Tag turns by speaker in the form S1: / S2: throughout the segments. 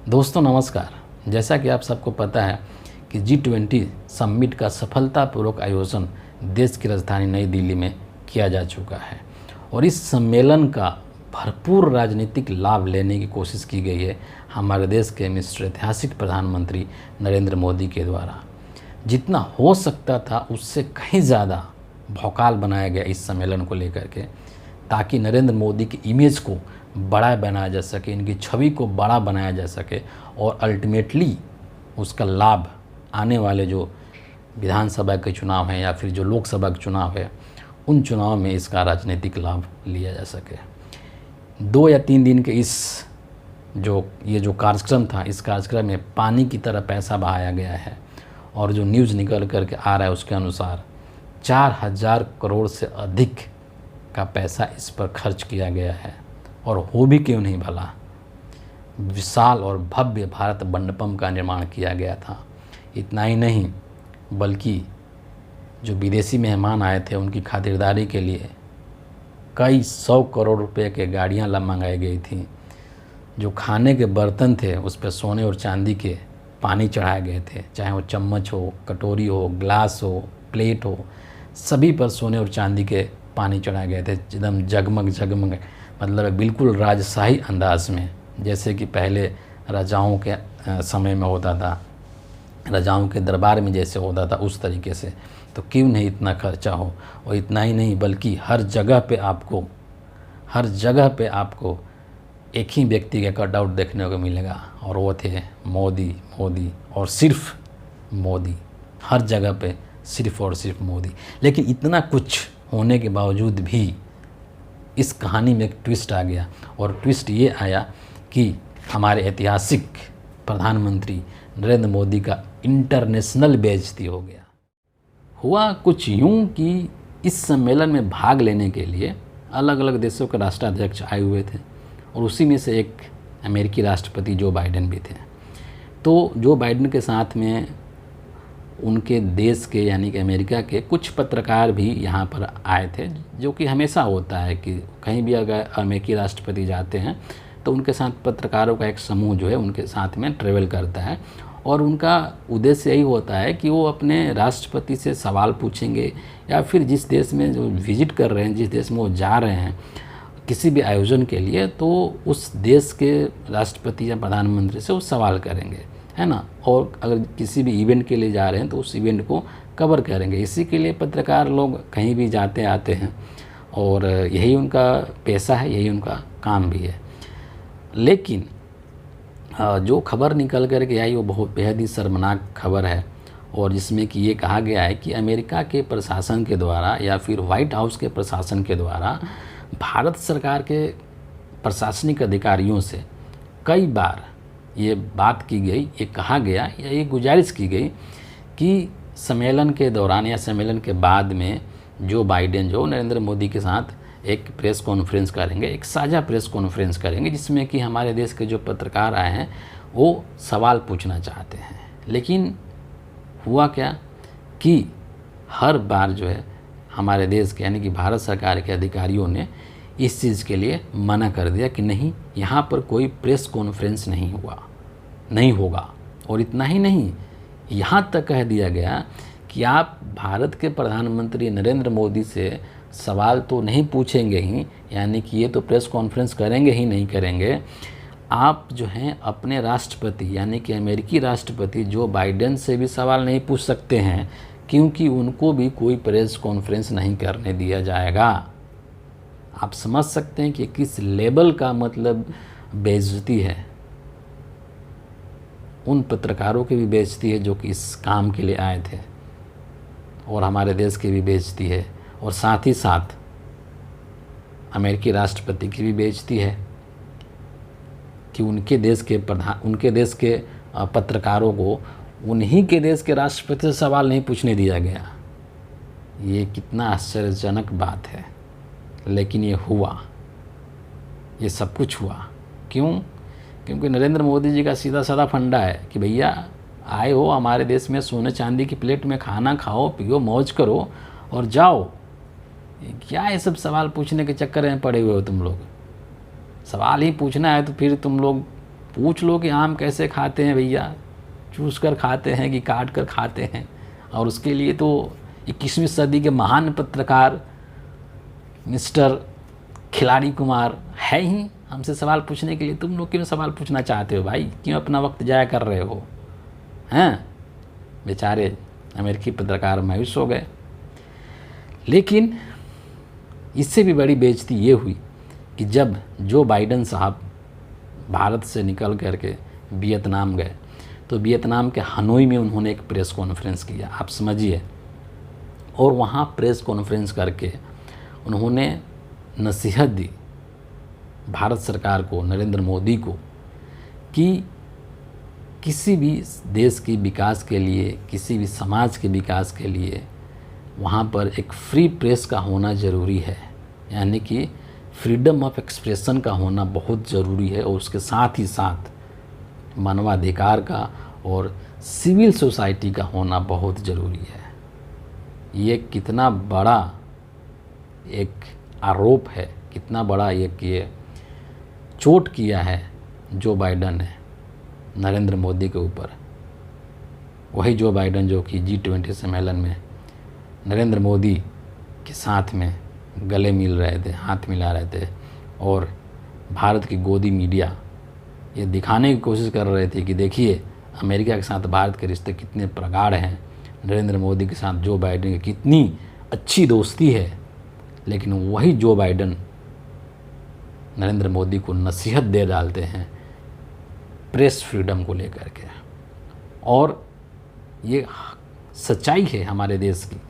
S1: दोस्तों नमस्कार। जैसा कि आप सबको पता है कि G20 समिट का सफलतापूर्वक आयोजन देश की राजधानी नई दिल्ली में किया जा चुका है और इस सम्मेलन का भरपूर राजनीतिक लाभ लेने की कोशिश की गई है हमारे देश के मिस्टर ऐतिहासिक प्रधानमंत्री नरेंद्र मोदी के द्वारा। जितना हो सकता था उससे कहीं ज़्यादा भौकाल बनाया गया इस सम्मेलन को लेकर के, ताकि नरेंद्र मोदी की इमेज को बड़ा बनाया जा सके, इनकी छवि को बड़ा बनाया जा सके और अल्टीमेटली उसका लाभ आने वाले जो विधानसभा के चुनाव हैं या फिर जो लोकसभा के चुनाव है उन चुनाव में इसका राजनीतिक लाभ लिया जा सके। 2 या 3 दिन के ये जो कार्यक्रम था, इस कार्यक्रम में पानी की तरह पैसा बहाया गया है और जो न्यूज़ निकल करके आ रहा है उसके अनुसार 4000 करोड़ से अधिक का पैसा इस पर खर्च किया गया है। और हो भी क्यों नहीं भला, विशाल और भव्य भारत मंडपम का निर्माण किया गया था। इतना ही नहीं बल्कि जो विदेशी मेहमान आए थे उनकी खातिरदारी के लिए कई 100 करोड़ रुपए के गाड़ियाँ मंगाई गई थी। जो खाने के बर्तन थे उस पर सोने और चांदी के पानी चढ़ाए गए थे, चाहे वो चम्मच हो, कटोरी हो, ग्लास हो, प्लेट हो, सभी पर सोने और चांदी के पानी चढ़ाए गए थे, एकदम जगमग जगमग, मतलब बिल्कुल राजशाही अंदाज में, जैसे कि पहले राजाओं के समय में होता था, राजाओं के दरबार में जैसे होता था उस तरीके से। तो क्यों नहीं इतना खर्चा हो। और इतना ही नहीं बल्कि हर जगह पे आपको एक ही व्यक्ति का कटआउट देखने को मिलेगा और वो थे मोदी और सिर्फ मोदी। हर जगह पे सिर्फ और सिर्फ मोदी। लेकिन इतना कुछ होने के बावजूद भी इस कहानी में एक ट्विस्ट आ गया और ट्विस्ट ये आया कि हमारे ऐतिहासिक प्रधानमंत्री नरेंद्र मोदी का इंटरनेशनल बेइज्जती हो गया। हुआ कुछ यूं कि इस सम्मेलन में भाग लेने के लिए अलग अलग देशों के राष्ट्राध्यक्ष आए हुए थे और उसी में से एक अमेरिकी राष्ट्रपति जो बाइडेन भी थे। तो जो बाइडेन के साथ में उनके देश के यानी कि अमेरिका के कुछ पत्रकार भी यहाँ पर आए थे, जो कि हमेशा होता है कि कहीं भी अगर अमेरिकी राष्ट्रपति जाते हैं तो उनके साथ पत्रकारों का एक समूह जो है उनके साथ में ट्रेवल करता है और उनका उद्देश्य यही होता है कि वो अपने राष्ट्रपति से सवाल पूछेंगे या फिर जिस देश में जो विजिट कर रहे हैं, जिस देश में वो जा रहे हैं किसी भी आयोजन के लिए, तो उस देश के राष्ट्रपति या प्रधानमंत्री से वो सवाल करेंगे, है ना। और अगर किसी भी इवेंट के लिए जा रहे हैं तो उस इवेंट को कवर करेंगे। इसी के लिए पत्रकार लोग कहीं भी जाते आते हैं और यही उनका पेशा है, यही उनका काम भी है। लेकिन जो खबर निकल कर के आई वो बहुत बेहद ही शर्मनाक खबर है और जिसमें कि ये कहा गया है कि अमेरिका के प्रशासन के द्वारा या फिर व्हाइट हाउस के प्रशासन के द्वारा भारत सरकार के प्रशासनिक अधिकारियों से कई बार ये बात की गई, ये कहा गया या ये गुजारिश की गई कि सम्मेलन के दौरान या सम्मेलन के बाद में जो बाइडेन जो नरेंद्र मोदी के साथ एक प्रेस कॉन्फ्रेंस करेंगे, एक साझा प्रेस कॉन्फ्रेंस करेंगे जिसमें कि हमारे देश के जो पत्रकार आए हैं वो सवाल पूछना चाहते हैं। लेकिन हुआ क्या कि हर बार जो है हमारे देश के यानी कि भारत सरकार के अधिकारियों ने इस चीज़ के लिए मना कर दिया कि नहीं, यहाँ पर कोई प्रेस कॉन्फ्रेंस नहीं होगा। और इतना ही नहीं, यहाँ तक कह दिया गया कि आप भारत के प्रधानमंत्री नरेंद्र मोदी से सवाल तो नहीं पूछेंगे ही, यानी कि ये तो प्रेस कॉन्फ्रेंस करेंगे ही नहीं करेंगे, आप जो हैं अपने राष्ट्रपति यानी कि अमेरिकी राष्ट्रपति जो बाइडेन से भी सवाल नहीं पूछ सकते हैं क्योंकि उनको भी कोई प्रेस कॉन्फ्रेंस नहीं करने दिया जाएगा। आप समझ सकते हैं कि किस लेवल का मतलब बेइज्जती है। उन पत्रकारों की भी बेइज्जती है जो कि इस काम के लिए आए थे और हमारे देश की भी बेइज्जती है और साथ ही साथ अमेरिकी राष्ट्रपति की भी बेइज्जती है कि उनके देश के पत्रकारों को उन्हीं के देश के राष्ट्रपति से सवाल नहीं पूछने दिया गया। ये कितना आश्चर्यजनक बात है। लेकिन ये हुआ, ये सब कुछ हुआ क्यों? क्योंकि नरेंद्र मोदी जी का सीधा साधा फंडा है कि भैया आए हो हमारे देश में, सोने चांदी की प्लेट में खाना खाओ, पियो, मौज करो और जाओ। क्या ये सब सवाल पूछने के चक्कर में पड़े हुए हो तुम लोग? सवाल ही पूछना है तो फिर तुम लोग पूछ लो कि आम कैसे खाते हैं भैया, चूस कर खाते हैं कि काट कर खाते हैं। और उसके लिए तो 21वीं सदी के महान पत्रकार मिस्टर खिलाड़ी कुमार है ही हमसे सवाल पूछने के लिए। तुम लोग क्यों सवाल पूछना चाहते हो भाई, क्यों अपना वक्त जाया कर रहे हो? हैं, बेचारे अमेरिकी पत्रकार मायूस हो गए। लेकिन इससे भी बड़ी बेइज्जती ये हुई कि जब जो बाइडेन साहब भारत से निकल करके वियतनाम गए, तो वियतनाम के हनोई में उन्होंने एक प्रेस कॉन्फ्रेंस किया, आप समझिए। और वहाँ प्रेस कॉन्फ्रेंस करके उन्होंने नसीहत दी भारत सरकार को, नरेंद्र मोदी को, कि किसी भी देश के विकास के लिए, किसी भी समाज के विकास के लिए वहाँ पर एक फ्री प्रेस का होना ज़रूरी है, यानी कि फ्रीडम ऑफ एक्सप्रेशन का होना बहुत ज़रूरी है। और उसके साथ ही साथ मानवाधिकार का और सिविल सोसाइटी का होना बहुत ज़रूरी है। ये कितना बड़ा एक आरोप है, कितना बड़ा एक ये चोट किया है जो बाइडेन ने नरेंद्र मोदी के ऊपर। वही जो बाइडेन जो कि G20 सम्मेलन में नरेंद्र मोदी के साथ में गले मिल रहे थे, हाथ मिला रहे थे, और भारत की गोदी मीडिया ये दिखाने की कोशिश कर रहे थे कि देखिए अमेरिका के साथ भारत के रिश्ते कितने प्रगाढ़ हैं, नरेंद्र मोदी के साथ जो बाइडेन की कितनी अच्छी दोस्ती है। लेकिन वही जो बाइडेन नरेंद्र मोदी को नसीहत दे डालते हैं प्रेस फ्रीडम को लेकर के। और ये सच्चाई है हमारे देश की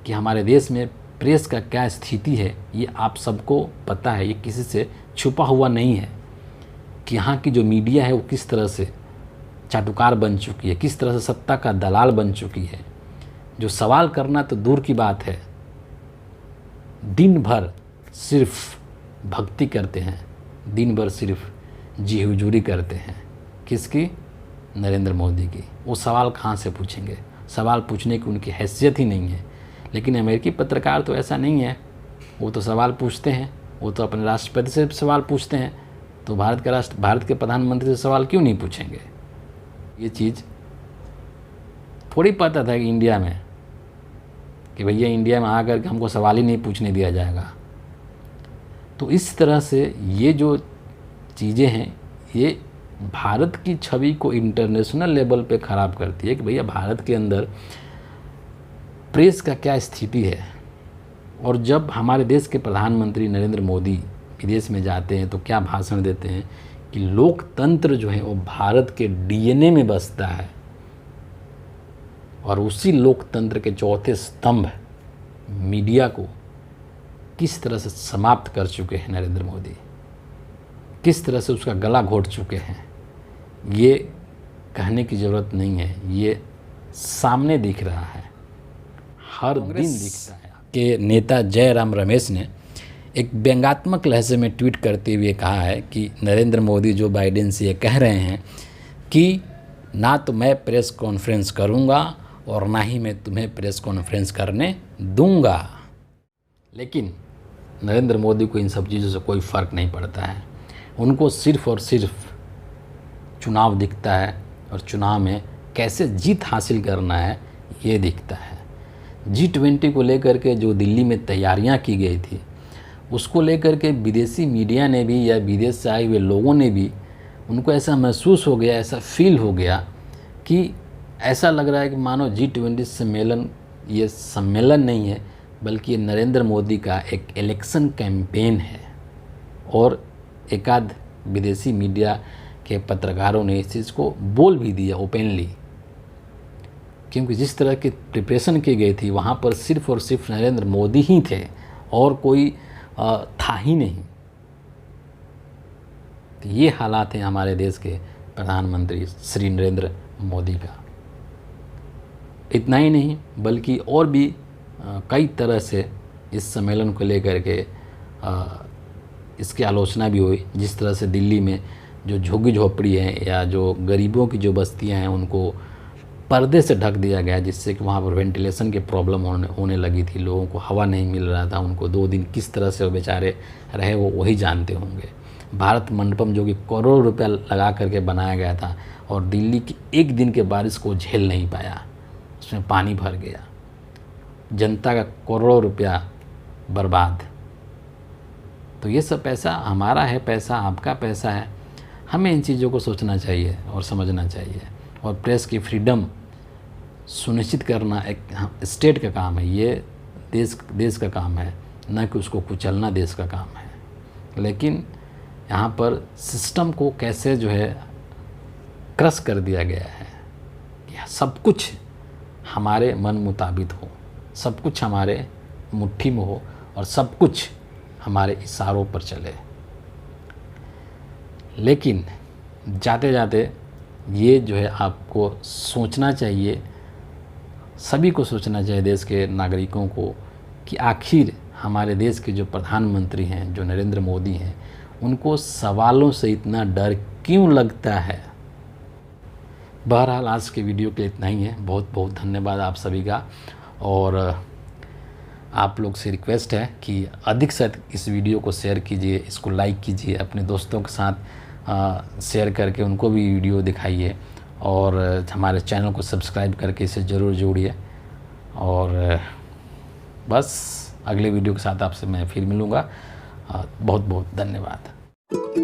S1: कि हमारे देश में प्रेस का क्या स्थिति है, ये आप सबको पता है। ये किसी से छुपा हुआ नहीं है कि यहाँ की जो मीडिया है वो किस तरह से चाटुकार बन चुकी है, किस तरह से सत्ता का दलाल बन चुकी है। जो सवाल करना तो दूर की बात है, दिन भर सिर्फ भक्ति करते हैं, दिन भर सिर्फ जी हुजूरी करते हैं। किसकी? नरेंद्र मोदी की। वो सवाल कहाँ से पूछेंगे? सवाल पूछने की उनकी हैसियत ही नहीं है। लेकिन अमेरिकी पत्रकार तो ऐसा नहीं है, वो तो सवाल पूछते हैं, वो तो अपने राष्ट्रपति से सवाल पूछते हैं। तो भारत के प्रधानमंत्री से सवाल क्यों नहीं पूछेंगे? ये चीज़ थोड़ी पता था कि इंडिया में, कि भैया इंडिया में आकर के हमको सवाल ही नहीं पूछने दिया जाएगा। तो इस तरह से ये जो चीज़ें हैं ये भारत की छवि को इंटरनेशनल लेवल पे ख़राब करती है कि भैया भारत के अंदर प्रेस का क्या स्थिति है। और जब हमारे देश के प्रधानमंत्री नरेंद्र मोदी विदेश में जाते हैं तो क्या भाषण देते हैं कि लोकतंत्र जो है वो भारत के डीएनए में बसता है। और उसी लोकतंत्र के चौथे स्तंभ मीडिया को किस तरह से समाप्त कर चुके हैं नरेंद्र मोदी, किस तरह से उसका गला घोट चुके हैं, ये कहने की ज़रूरत नहीं है, ये सामने दिख रहा है, हर दिन दिखता है। के नेता जयराम रमेश ने एक व्यंग्यात्मक लहजे में ट्वीट करते हुए कहा है कि नरेंद्र मोदी जो बाइडेन से ये कह रहे हैं कि ना तो मैं प्रेस कॉन्फ्रेंस करूंगा और ना ही मैं तुम्हें प्रेस कॉन्फ्रेंस करने दूंगा। लेकिन नरेंद्र मोदी को इन सब चीज़ों से कोई फ़र्क नहीं पड़ता है। उनको सिर्फ़ और सिर्फ चुनाव दिखता है और चुनाव में कैसे जीत हासिल करना है ये दिखता है। G20 को लेकर के जो दिल्ली में तैयारियां की गई थी उसको लेकर के विदेशी मीडिया ने भी या विदेश से आए हुए लोगों ने भी, उनको ऐसा महसूस हो गया, ऐसा फील हो गया कि ऐसा लग रहा है कि मानो G20 सम्मेलन ये सम्मेलन नहीं है बल्कि ये नरेंद्र मोदी का एक इलेक्शन कैंपेन है। और एकाध विदेशी मीडिया के पत्रकारों ने इस चीज़ को बोल भी दिया ओपनली, क्योंकि जिस तरह की प्रिपरेशन की गई थी वहाँ पर सिर्फ और सिर्फ नरेंद्र मोदी ही थे और कोई था ही नहीं। तो ये हालात हैं हमारे देश के प्रधानमंत्री श्री नरेंद्र मोदी का। इतना ही नहीं बल्कि और भी कई तरह से इस सम्मेलन को लेकर के इसकी आलोचना भी हुई। जिस तरह से दिल्ली में जो झुग्गी झोपड़ी हैं या जो गरीबों की जो बस्तियां हैं उनको पर्दे से ढक दिया गया, जिससे कि वहाँ पर वेंटिलेशन की प्रॉब्लम होने लगी थी, लोगों को हवा नहीं मिल रहा था, उनको 2 दिन किस तरह से वो बेचारे रहे वो वही जानते होंगे। भारत मंडपम जो कि करोड़ों रुपया लगा करके बनाया गया था और दिल्ली की एक दिन के बारिश को झेल नहीं पाया, उसमें पानी भर गया, जनता का करोड़ों रुपया बर्बाद। तो ये सब पैसा हमारा है, पैसा आपका पैसा है, हमें इन चीज़ों को सोचना चाहिए और समझना चाहिए। और प्रेस की फ्रीडम सुनिश्चित करना एक स्टेट का काम है, ये देश का काम है, न कि उसको कुचलना देश का काम है। लेकिन यहाँ पर सिस्टम को कैसे जो है क्रश कर दिया गया है कि सब कुछ हमारे मन मुताबिक हो, सब कुछ हमारे मुट्ठी में हो और सब कुछ हमारे इशारों पर चले। लेकिन जाते जाते ये जो है आपको सोचना चाहिए, सभी को सोचना चाहिए, देश के नागरिकों को, कि आखिर हमारे देश के जो प्रधानमंत्री हैं, जो नरेंद्र मोदी हैं, उनको सवालों से इतना डर क्यों लगता है। बहरहाल आज के वीडियो के इतना ही है। बहुत बहुत धन्यवाद आप सभी का। और आप लोग से रिक्वेस्ट है कि अधिक से अधिक इस वीडियो को शेयर कीजिए, इसको लाइक कीजिए, अपने दोस्तों के साथ शेयर करके उनको भी वीडियो दिखाइए और हमारे चैनल को सब्सक्राइब करके इसे ज़रूर जोड़िए। और बस अगले वीडियो के साथ आपसे मैं फिर मिलूँगा। बहुत बहुत धन्यवाद।